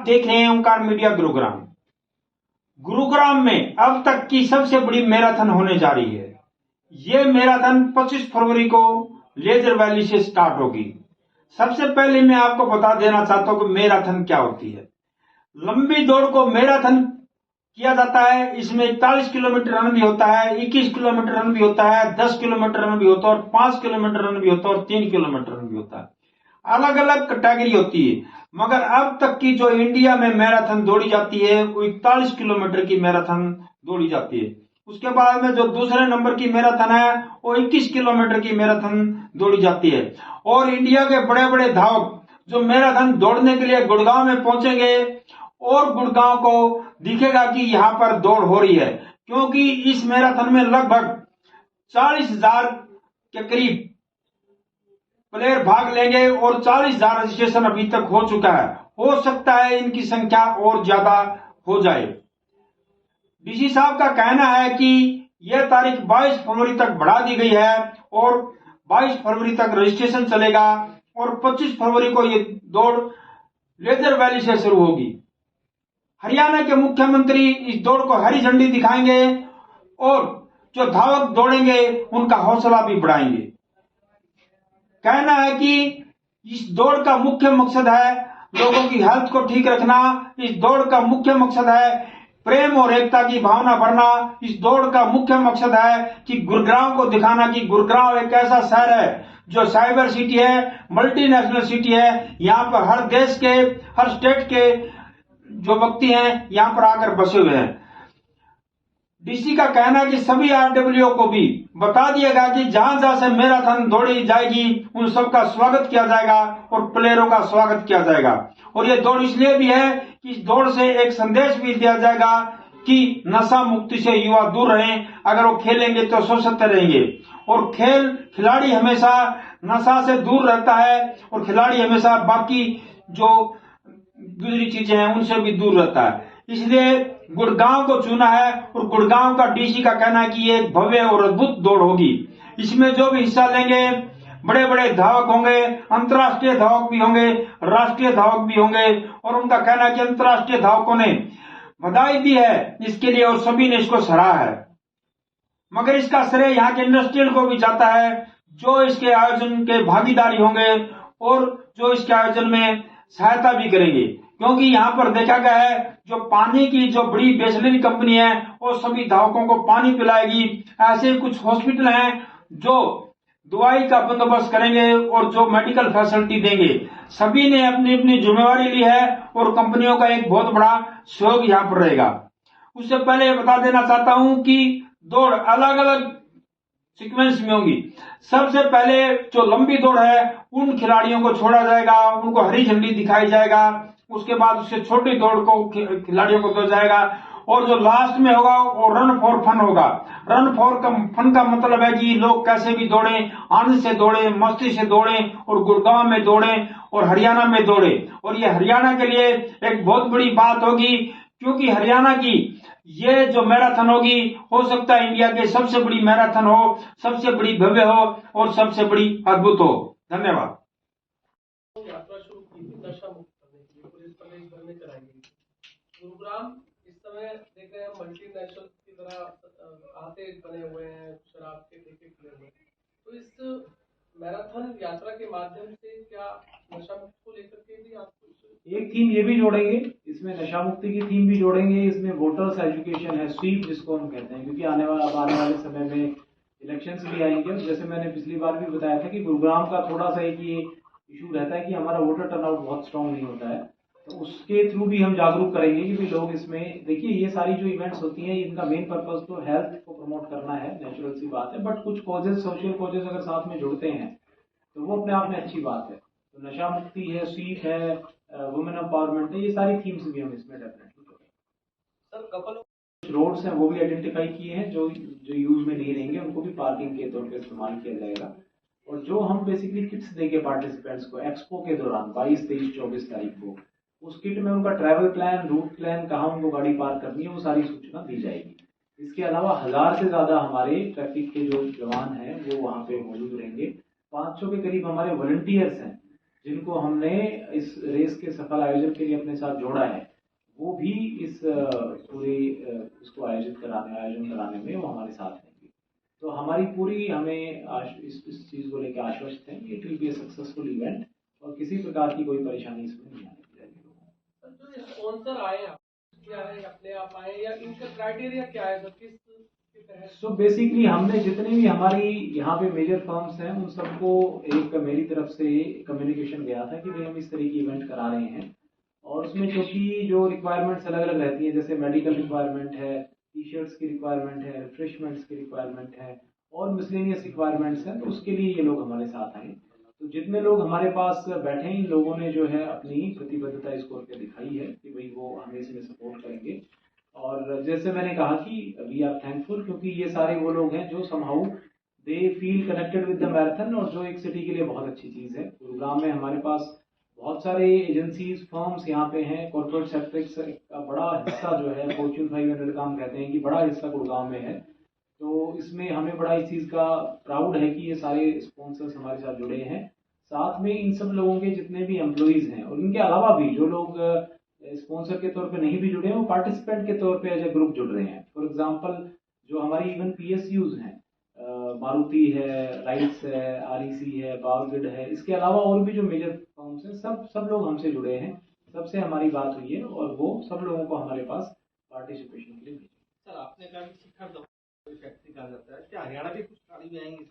देख रहे हैं ओंकार मीडिया गुरुग्राम। गुरुग्राम में अब तक की सबसे बड़ी मैराथन होने जा रही है। ये मैराथन 25 फरवरी को लेजर वैली से स्टार्ट होगी। सबसे पहले मैं आपको बता देना चाहता हूं कि मैराथन क्या होती है। लंबी दौड़ को मैराथन किया जाता है। इसमें 41 किलोमीटर रन भी होता है, 21 किलोमीटर रन भी होता है, 10 किलोमीटर रन भी होता है और 5 किलोमीटर रन भी होता है और 3 किलोमीटर रन भी होता है। अलग अलग कैटेगरी होती है, मगर अब तक की जो इंडिया में मैराथन दौड़ी जाती है वो 41 किलोमीटर की मैराथन दौड़ी जाती है। उसके बाद में जो दूसरे नंबर की मैराथन है वो 21 किलोमीटर की मैराथन दौड़ी जाती है। और इंडिया के बड़े बड़े धावक जो मैराथन दौड़ने के लिए गुड़गांव में पहुंचेंगे और गुड़गांव को दिखेगा कि यहाँ पर दौड़ हो रही है, क्योंकि इस मैराथन में लगभग 40,000 के करीब प्लेयर भाग लेंगे और 40,000 रजिस्ट्रेशन अभी तक हो चुका है। हो सकता है इनकी संख्या और ज्यादा हो जाए। डीसी साहब का कहना है कि यह तारीख 22 फरवरी तक बढ़ा दी गई है और 22 फरवरी तक रजिस्ट्रेशन चलेगा और 25 फरवरी को ये दौड़ लेजर वैली से शुरू होगी। हरियाणा के मुख्यमंत्री इस दौड़ को हरी झंडी दिखाएंगे और जो धावक दौड़ेंगे उनका हौसला भी बढ़ाएंगे। कहना है कि इस दौड़ का मुख्य मकसद है लोगों की हेल्थ को ठीक रखना। इस दौड़ का मुख्य मकसद है प्रेम और एकता की भावना भरना। इस दौड़ का मुख्य मकसद है कि गुरुग्राम को दिखाना कि गुरुग्राम एक ऐसा शहर है जो साइबर सिटी है, मल्टीनेशनल सिटी है। यहाँ पर हर देश के, हर स्टेट के जो व्यक्ति हैं यहाँ पर आकर बसे हुए हैं। डीसी का कहना है कि सभी आरडब्ल्यू को भी बता दिया गया कि जहां जहां से मैराथन दौड़ी जाएगी उन सबका स्वागत किया जाएगा और प्लेयरों का स्वागत किया जाएगा। और ये दौड़ इसलिए भी है कि इस दौड़ से एक संदेश भी दिया जाएगा कि नशा मुक्ति से युवा दूर रहें। अगर वो खेलेंगे तो स्वस्थ रहेंगे और खिलाड़ी हमेशा नशा से दूर रहता है और खिलाड़ी हमेशा बाकी जो दूसरी चीजें हैं उनसे भी दूर रहता है। इसलिए गुड़गांव को चुना है और गुड़गांव का डीसी का कहना है कि ये एक भव्य और अद्भुत दौड़ होगी। इसमें जो भी हिस्सा लेंगे बड़े बड़े धावक होंगे, अंतर्राष्ट्रीय धावक भी होंगे, राष्ट्रीय धावक भी होंगे। और उनका कहना है कि अंतर्राष्ट्रीय धावकों ने बधाई दी है इसके लिए और सभी ने इसको सराहा है। मगर इसका श्रेय यहाँ के इंडस्ट्रियल को भी जाता है जो इसके आयोजन के भागीदारी होंगे और जो इसके आयोजन में सहायता भी करेंगे। क्योंकि यहाँ पर देखा गया है जो पानी की जो बड़ी बेसलेरी कंपनी है वो सभी धावकों को पानी पिलाएगी। ऐसे कुछ हॉस्पिटल हैं जो दवाई का बंदोबस्त करेंगे और जो मेडिकल फैसिलिटी देंगे। सभी ने अपनी अपनी जिम्मेवारी ली है और कंपनियों का एक बहुत बड़ा सहयोग यहाँ पर रहेगा। उससे पहले बता देना चाहता हूं कि दौड़ अलग अलग सीक्वेंस में होगी। सबसे पहले जो लंबी दौड़ है उन खिलाड़ियों को छोड़ा जाएगा, उनको हरी झंडी दिखाई जाएगा। उसके बाद उससे छोटी दौड़ को खिलाड़ियों को दिया जाएगा और जो लास्ट में होगा वो रन फॉर फन होगा। रन फॉर फन का मतलब है कि लोग कैसे भी दौड़ें, आनंद से दौड़ें, मस्ती से दौड़ें और गुड़गांव में दौड़ें और हरियाणा में दौड़ें। और ये हरियाणा के लिए एक बहुत बड़ी बात होगी क्योंकि हरियाणा की ये जो मैराथन होगी हो सकता है इंडिया की सबसे बड़ी मैराथन हो, सबसे बड़ी भव्य हो और सबसे बड़ी अद्भुत हो। धन्यवाद। गुरुग्राम इस समय देख रहे हैं मल्टीनेशनल की तरह आते बने हुए हैं, शराब के ठेके खुले हुए। तो इस मैराथन यात्रा के माध्यम से क्या नशा मुक्ति को लेकर के भी आप एक थीम ये भी जोड़ेंगे, इसमें नशा मुक्ति की थीम भी जोड़ेंगे, इसमें वोटर्स एजुकेशन है, स्वीप जिसको हम कहते हैं, क्योंकि आने वाले समय में इलेक्शंस भी आएंगे। जैसे मैंने पिछली बार भी बताया था कि गुरुग्राम का थोड़ा सा एक ये इशू रहता है कि हमारा वोटर टर्नआउट बहुत स्ट्रांग नहीं होता है। तो उसके थ्रू भी हम जागरूक करेंगे कि भाई लोग इसमें देखिए ये सारी जो इवेंट्स होती हैं इनका मेन पर्पस तो हेल्थ को प्रमोट करना है, नेचुरल सी बात है। बट कुछ कॉजेज, सोशल कॉजेज अगर साथ में जुड़ते हैं तो वो अपने आप में अच्छी बात है। तो नशा मुक्ति है, स्वीप है, वुमेन एम्पावरमेंट है, ये सारी थीम्स भी हम इसमें डेफिनेटली करेंगे। सर कुछ रोड्स हैं वो भी आइडेंटिफाई किए हैं जो यूज में नहीं रहेंगे, उनको भी पार्किंग के तौर पर इस्तेमाल किया जाएगा। और जो हम बेसिकली किट्स देंगे पार्टिसिपेंट्स को एक्सपो के दौरान 22, 23, 24 तारीख को, उस किट में उनका ट्रैवल प्लान, रूट प्लान, कहाँ उनको गाड़ी पार्क करनी है, वो सारी सूचना दी जाएगी। इसके अलावा 1000 से ज्यादा हमारे ट्रैफिक के जो जवान हैं वो वहाँ पे मौजूद रहेंगे। 500 के करीब हमारे वॉलंटियर्स हैं जिनको हमने इस रेस के सफल आयोजन के लिए अपने साथ जोड़ा है, वो भी इस पूरे इसको आयोजन कराने में वो हमारे साथ रहेंगे। तो हमारी पूरी हमें इस चीज़ को लेकर आश्वस्त है कि it will be A successful event और किसी प्रकार की कोई परेशानी इसमें नहीं आने दी जाएगी लोगों को। जो स्पॉन्सर आए हैं क्या है, अपने आप आए या इनका क्राइटेरिया क्या है सर, किस तहत? सो बेसिकली हमने जितने भी हमारी यहाँ पे मेजर फर्म्स हैं उन सबको एक मेरी तरफ से कम्युनिकेशन गया था कि भाई हम इस तरह की इवेंट करा रहे हैं, और उसमें क्योंकि जो रिक्वायरमेंट्स अलग अलग रहती हैं, जैसे मेडिकल रिक्वायरमेंट है, टी शर्ट्स की रिक्वायरमेंट है, रिफ्रेशमेंट्स की रिक्वायरमेंट है और मिसलेनियस रिक्वायरमेंट्स हैं, तो उसके लिए ये लोग हमारे साथ आए। तो जितने लोग हमारे पास बैठे हैं इन लोगों ने जो है अपनी प्रतिबद्धता इस करके दिखाई है कि भाई वो हमें इसमें सपोर्ट करेंगे। और जैसे मैंने कहा कि वी आर थैंकफुल, क्योंकि ये सारे वो लोग हैं जो somehow they feel connected with the marathon, और जो एक सिटी के लिए बहुत अच्छी चीज़ है। गुरुग्राम में हमारे पास बहुत सारे एजेंसीज फर्म्स यहाँ पे हैं, कॉर्पोरेट सेक्टर का बड़ा हिस्सा जो है फॉर्च्यून 500 का हम कहते हैं कि बड़ा हिस्सा गुड़गांव में है। तो इसमें हमें बड़ा इस चीज़ का प्राउड है कि ये सारे स्पॉन्सर्स हमारे साथ जुड़े हैं। साथ में इन सब लोगों के जितने भी एम्प्लॉइज हैं और इनके अलावा भी जो लोग स्पॉन्सर के तौर पे नहीं भी जुड़े हैं, वो पार्टिसिपेंट के तौर पे एज ए ग्रुप जुड़ रहे हैं। फॉर एग्जांपल जो हमारी इवन PSUs हैं, मारुति है, राइट्स है, REC है, पावरग्रिड है, इसके अलावा और भी जो मेजर फर्म्स हैं, सब लोग हमसे जुड़े हैं, सबसे हमारी बात हुई है और वो सब लोगों को हमारे पास पार्टिसिपेशन के लिए भेजा। सर आपने कहा कि शिखर धवन फैक्ट्री कहा जाता है, क्या हरियाणा के कुछ खिलाड़ी भी आएंगे?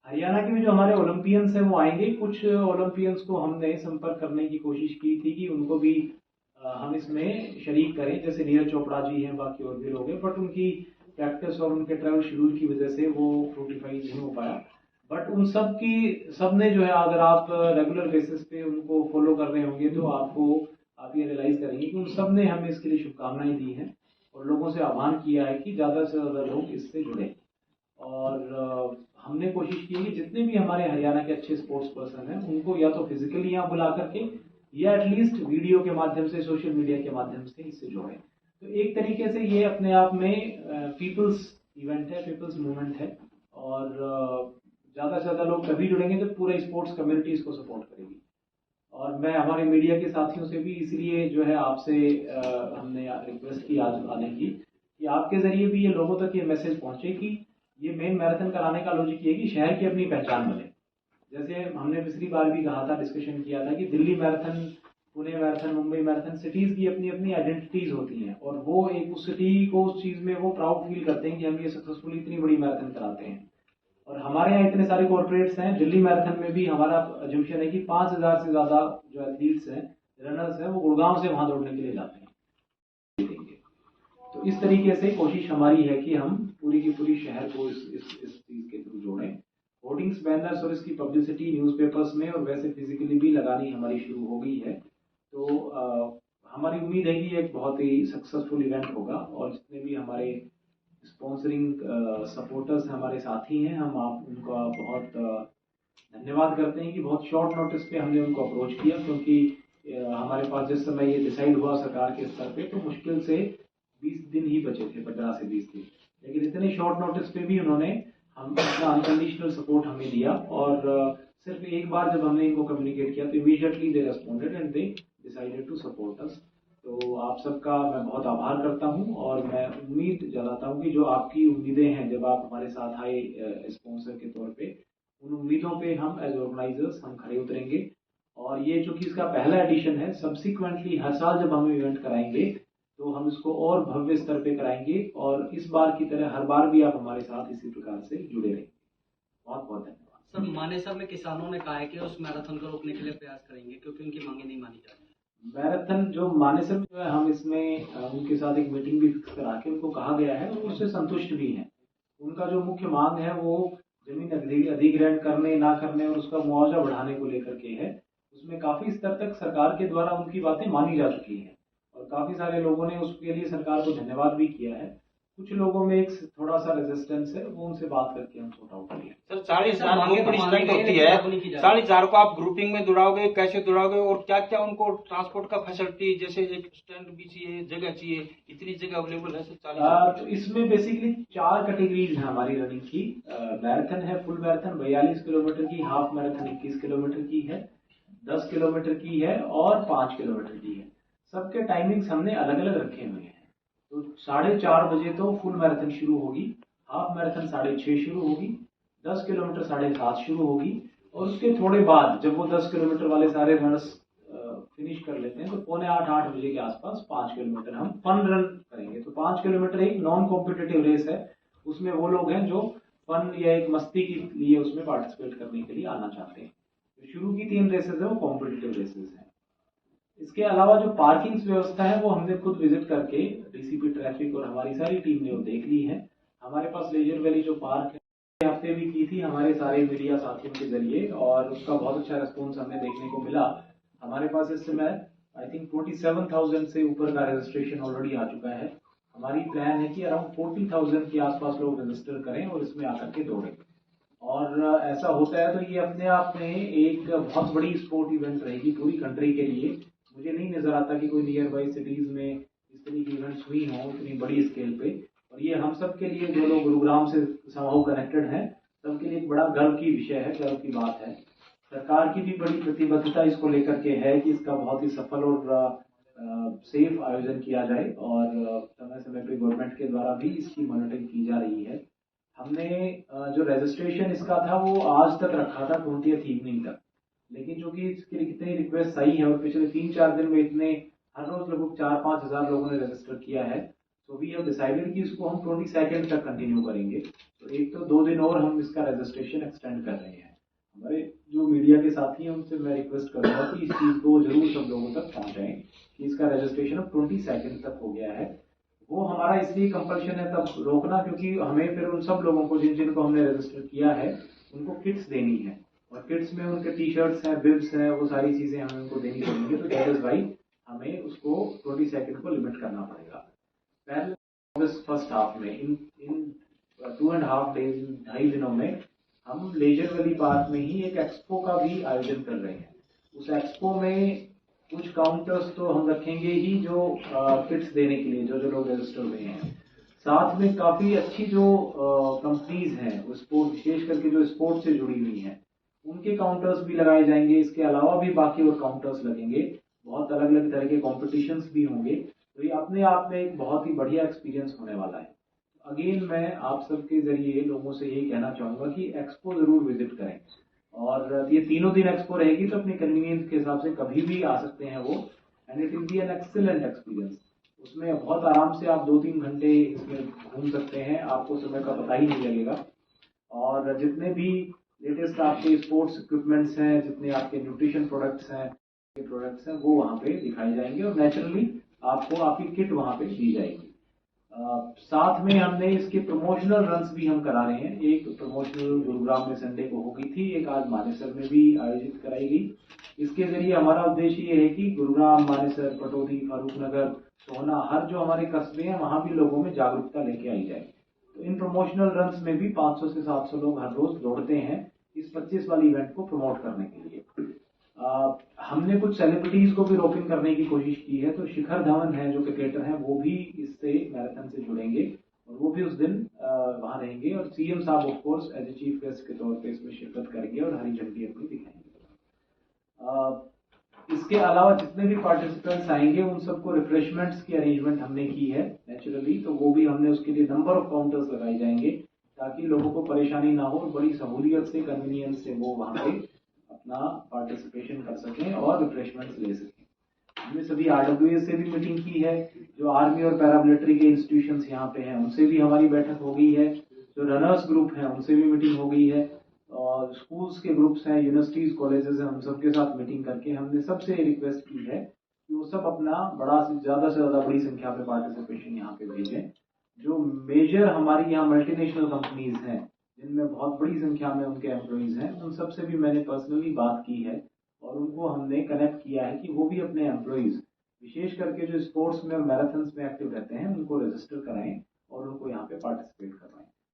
हरियाणा के भी जो हमारे ओलंपियंस हैं वो आएंगे। कुछ ओलंपियंस को हमने संपर्क करने की कोशिश की थी कि उनको भी हम इसमें शरीक करें, जैसे नीरज चोपड़ा जी हैं, बाकी और भी लोग हैं, बट उनकी प्रैक्टिस और उनके ट्रैवल शेड्यूल की वजह से वो फ्रूटिफाई नहीं हो पाया। बट उन सब ने जो है, अगर आप रेगुलर बेसिस पे उनको फॉलो कर रहे होंगे तो आप ये रियलाइज करेंगे कि उन सब ने हमें इसके लिए शुभकामनाएं दी हैं और लोगों से आह्वान किया है कि ज़्यादा से ज़्यादा लोग इससे जुड़े। और हमने कोशिश की है कि जितने भी हमारे हरियाणा के अच्छे स्पोर्ट्स पर्सन हैं उनको या तो फिजिकली यहाँ बुला करके या एटलीस्ट वीडियो के माध्यम से, सोशल मीडिया के माध्यम से इससे जोड़ें। तो एक तरीके से ये अपने आप में पीपल्स इवेंट है, पीपल्स मूवमेंट है, और ज़्यादा से ज़्यादा लोग तभी जुड़ेंगे जब पूरा स्पोर्ट्स कम्युनिटी इसको सपोर्ट करेगी। और मैं हमारे मीडिया के साथियों से भी इसलिए जो है आपसे हमने रिक्वेस्ट की आज आने की कि आपके ज़रिए भी ये लोगों तक ये मैसेज पहुँचे कि ये मेन मैराथन कराने का लॉजिक ये कि शहर की अपनी पहचान बने। जैसे हमने पिछली बार भी कहा था, डिस्कशन किया था कि Delhi marathon, Pune marathon, Mumbai marathon, cities की अपनी अपनी आइडेंटिटीज़ होती हैं और वो एक उस सिटी को उस चीज़ में वो प्राउड फील करते हैं कि हम ये सक्सेसफुली इतनी बड़ी मैराथन कराते हैं। और हमारे यहाँ इतने सारे कॉर्पोरेट्स हैं, दिल्ली मैराथन में भी हमारा अजम्पशन है कि 5000 से ज़्यादा जो एथलीट्स हैं, रनर्स हैं, वो गुड़गांव से वहाँ दौड़ने के लिए जाते हैं। तो इस तरीके से कोशिश हमारी है कि हम पूरी की पूरी शहर को इस चीज़ के थ्रू जोड़ें। होर्डिंग्स, बैनर्स और इसकी पब्लिसिटी न्यूज़पेपर्स में और वैसे फिजिकली भी लगानी हमारी शुरू हो गई है। तो हमारी उम्मीद है कि एक बहुत ही सक्सेसफुल इवेंट होगा और जितने भी हमारे स्पॉन्सरिंग सपोर्टर्स हैं, हमारे साथी हैं, हम आप उनका बहुत धन्यवाद करते हैं कि बहुत शॉर्ट नोटिस पे हमने उनको अप्रोच किया, क्योंकि हमारे पास जिस समय ये डिसाइड हुआ सरकार के स्तर पे तो मुश्किल से 20 दिन ही बचे थे, 15 से 20 दिन, लेकिन इतने शॉर्ट नोटिस पे भी उन्होंने हम अपना अनकंडीशनल सपोर्ट हमें दिया। और सिर्फ एक बार जब हमने इनको कम्युनिकेट किया तो immediately they responded and they decided to support us. तो आप सबका मैं बहुत आभार करता हूं और मैं उम्मीद जताता हूं कि जो आपकी उम्मीदें हैं जब आप हमारे साथ आए स्पॉन्सर के तौर पे, उन उम्मीदों पे हम एज ऑर्गेनाइजर्स हम खड़े उतरेंगे। और ये चूंकि इसका पहला एडिशन है, सब्सिक्वेंटली हर साल जब हम इवेंट कराएंगे तो हम इसको और भव्य स्तर पे कराएंगे और इस बार की तरह हर बार भी आप हमारे साथ इसी प्रकार से जुड़े रहेंगे। बहुत बहुत धन्यवाद। सर मानेसर में किसानों ने कहा है कि उस मैराथन को रोकने के लिए प्रयास करेंगे क्योंकि उनकी मांगे नहीं मानी जा रही। मैराथन जो मानेसर में जो है, हम इसमें उनके साथ एक मीटिंग भी फिक्स करा के उनको कहा गया है और उससे संतुष्ट भी हैं। उनका जो मुख्य मांग है वो जमीन अधिग्रहण करने ना करने और उसका मुआवजा बढ़ाने को लेकर के है। उसमें काफी स्तर तक सरकार के द्वारा उनकी बातें मानी जा चुकी हैं और काफी सारे लोगों ने उसके लिए सरकार को धन्यवाद भी किया है। कुछ लोगों में एक थोड़ा सा रेजिस्टेंस है, वो उनसे बात करके हम सॉर्ट आउट करेंगे। सर 40,000 बहुत बड़ी स्ट्राइक होती है, 40,000 को आप ग्रुपिंग में जुड़ाओगे, कैसे जुड़ाओगे और क्या क्या उनको ट्रांसपोर्ट का फैसिलिटी, जैसे एक स्टैंड भी चाहिए, जगह चाहिए, इतनी जगह अवेलेबल है सर 40,000? तो इसमें बेसिकली 4 कैटेगरीज हैं हमारी रनिंग की। मैराथन है, फुल मैराथन 42 किलोमीटर की, हाफ मैराथन 21 किलोमीटर की है, 10 किलोमीटर की है और 5 किलोमीटर की है। सबके टाइमिंग्स हमने अलग अलग रखे हुए हैं। तो 4:30 बजे तो फुल मैराथन शुरू होगी, हाफ मैराथन 6:30 शुरू होगी, 10 किलोमीटर 7:30 शुरू होगी, और उसके थोड़े बाद जब वो 10 किलोमीटर वाले सारे रनर्स फिनिश कर लेते हैं तो 7:45 8 बजे के आसपास 5 किलोमीटर हम फन रन करेंगे। तो 5 किलोमीटर एक नॉन कॉम्पिटिटिव रेस है, उसमें वो लोग हैं जो फन या एक मस्ती के लिए उसमें पार्टिसिपेट करने के लिए आना चाहते हैं। तो शुरू की 3 रेसेस है वो कॉम्पिटिटिव रेसेस हैं। इसके अलावा जो पार्किंग व्यवस्था है वो हमने खुद विजिट करके डीसीपी ट्रैफिक और हमारी सारी टीम ने वो देख ली है। हमारे पास लेजर वैली जो पार्क है हफ्ते भी की थी हमारे सारे मीडिया साथियों के जरिए, और उसका बहुत अच्छा रिस्पॉन्स हमें देखने को मिला। हमारे पास इस समय आई थिंक 47,000 से ऊपर का रजिस्ट्रेशन ऑलरेडी आ चुका है। हमारी प्लान है कि अराउंड 40,000 के आसपास लोग रजिस्टर करें और इसमें आकर के दौड़ें। और ऐसा होता है तो ये अपने आप में एक बहुत बड़ी स्पोर्ट इवेंट रहेगी पूरी कंट्री के लिए। मुझे नहीं नजर आता कि कोई नियर बाई सिटीज में इस तरह की इवेंट्स हुई हों इतनी बड़ी स्केल पे, और ये हम सब के लिए जो लोग गुरुग्राम से समहाउ कनेक्टेड हैं सबके लिए एक बड़ा गर्व की विषय है, गर्व की बात है। सरकार की भी बड़ी प्रतिबद्धता इसको लेकर के है कि इसका बहुत ही सफल और सेफ आयोजन किया जाए, और समय समय पे गवर्नमेंट के द्वारा भी इसकी मॉनिटरिंग की जा रही है। हमने जो रजिस्ट्रेशन इसका था वो आज तक रखा था 20th इवनिंग तक, लेकिन चूंकि इसके लिए कितनी रिक्वेस्ट आई है और पिछले 3-4 दिन में इतने हर रोज लगभग 4-5 हजार लोगों ने रजिस्टर किया है, तो वी हैव डिसाइडेड कि इसको हम 22 तक कंटिन्यू करेंगे। तो एक तो 2 दिन और हम इसका रजिस्ट्रेशन एक्सटेंड कर रहे हैं। हमारे जो मीडिया के साथी हैं उनसे मैं रिक्वेस्ट करूंगा कि इस चीज को जरूर सब लोगों तक पहुंचाएं कि इसका रजिस्ट्रेशन अब 22 तक हो गया है। वो हमारा इसलिए कंपल्शन है तब रोकना क्योंकि हमें फिर उन सब लोगों को जिनको हमने रजिस्टर किया है उनको किट्स देनी है, और किट्स में उनके टी शर्ट्स हैं, बिब्स हैं, वो सारी चीजें हमें उनको देनी पड़ेंगी। तो दैट इज वाई हमें उसको 22 को लिमिट करना पड़ेगा। पहले अगस्त फर्स्ट हाफ में इन 2.5 डेज 2.5 दिनों में हम लेजर वैली पार्क में ही एक एक्सपो का भी आयोजन कर रहे हैं। उस एक्सपो में कुछ काउंटर्स तो हम रखेंगे ही जो किट्स देने के लिए जो लोग रजिस्टर हुए हैं। साथ में काफी अच्छी जो कंपनीज हैं वो स्पोर्ट विशेष करके जो स्पोर्ट से जुड़ी हुई हैं उनके काउंटर्स भी लगाए जाएंगे। इसके अलावा भी बाकी और काउंटर्स लगेंगे, बहुत अलग अलग तरह के कॉम्पिटिशन्स भी होंगे। तो ये अपने आप में एक बहुत ही बढ़िया एक्सपीरियंस होने वाला है। अगेन मैं आप सबके जरिए लोगों से यही कहना चाहूंगा कि एक्सपो जरूर विजिट करें, और ये 3 दिन एक्सपो रहेगी तो अपनी कन्वीनियंस के हिसाब से कभी भी आ सकते हैं वो, and it will be an excellent experience. उसमें बहुत आराम से आप 2-3 घंटे इसमें घूम सकते हैं, आपको समय का पता ही नहीं लगेगा। और जितने भी लेटेस्ट आपके स्पोर्ट्स इक्विपमेंट्स हैं, जितने आपके न्यूट्रिशन प्रोडक्ट्स हैं वो वहाँ पे दिखाए जाएंगे, और नेचुरली आपको आपकी किट वहाँ पे दी जाएगी। साथ में हमने इसके प्रमोशनल रन्स भी हम करा रहे हैं। एक प्रमोशनल गुरुग्राम में संडे को हो गई थी, एक आज मानेसर में भी आयोजित कराई गई। इसके जरिए हमारा उद्देश्य ये है कि गुरुग्राम, मानेसर, पटौदी, फारूकनगर, सोहना, हर जो हमारे कस्बे हैं वहां भी लोगों में जागरूकता लेके आई जाए। तो इन प्रमोशनल रन्स में भी 500 से 700 लोग हर रोज दौड़ते हैं इस 25 वाली इवेंट को प्रमोट करने के लिए। हमने कुछ सेलिब्रिटीज को भी रोपिंग करने की कोशिश की है। तो शिखर धवन है जो क्रिकेटर हैं, वो भी इससे मैराथन से जुड़ेंगे और वो भी उस दिन वहां रहेंगे, और सीएम साहब of course as a chief guest के तौर पे इसमें शिरकत करेंगे और हरी झंडी अपनी दिखाएंगे। इसके अलावा जितने भी पार्टिसिपेंट्स आएंगे उन सबको रिफ्रेशमेंट्स की अरेंजमेंट हमने की है नेचुरली, तो वो भी हमने उसके लिए नंबर ऑफ काउंटर्स लगाए जाएंगे ताकि लोगों को परेशानी ना हो, बड़ी सहूलियत से, कन्वीनियंस से वो वहां पे अपना पार्टिसिपेशन कर सकें और रिफ्रेशमेंट्स ले सकें। हमने सभी RWA से भी मीटिंग की है, जो आर्मी और पैरामिलिट्री के इंस्टीट्यूशंस यहाँ पे हैं उनसे भी हमारी बैठक हो गई है, जो रनर्स ग्रुप हैं उनसे भी मीटिंग हो गई है, और स्कूल्स के ग्रुप्स हैं, यूनिवर्सिटीज, कॉलेजेस हैं, हम सबके साथ मीटिंग करके हमने सबसे रिक्वेस्ट की है कि वो सब अपना बड़ा से ज्यादा बड़ी संख्या में पार्टिसिपेशन यहाँ पे भेजें। जो मेजर हमारी यहाँ मल्टीनेशनल कंपनीज हैं जिनमें बहुत बड़ी संख्या में उनके एम्प्लॉइज हैं, उन सबसे भी मैंने पर्सनली बात की है और उनको हमने कनेक्ट किया है कि वो भी अपने एम्प्लॉइज विशेष करके जो स्पोर्ट्स में मैराथन्स में एक्टिव रहते हैं उनको रजिस्टर कराएं और उनको यहाँ पे पार्टिसिपेट करवाएं।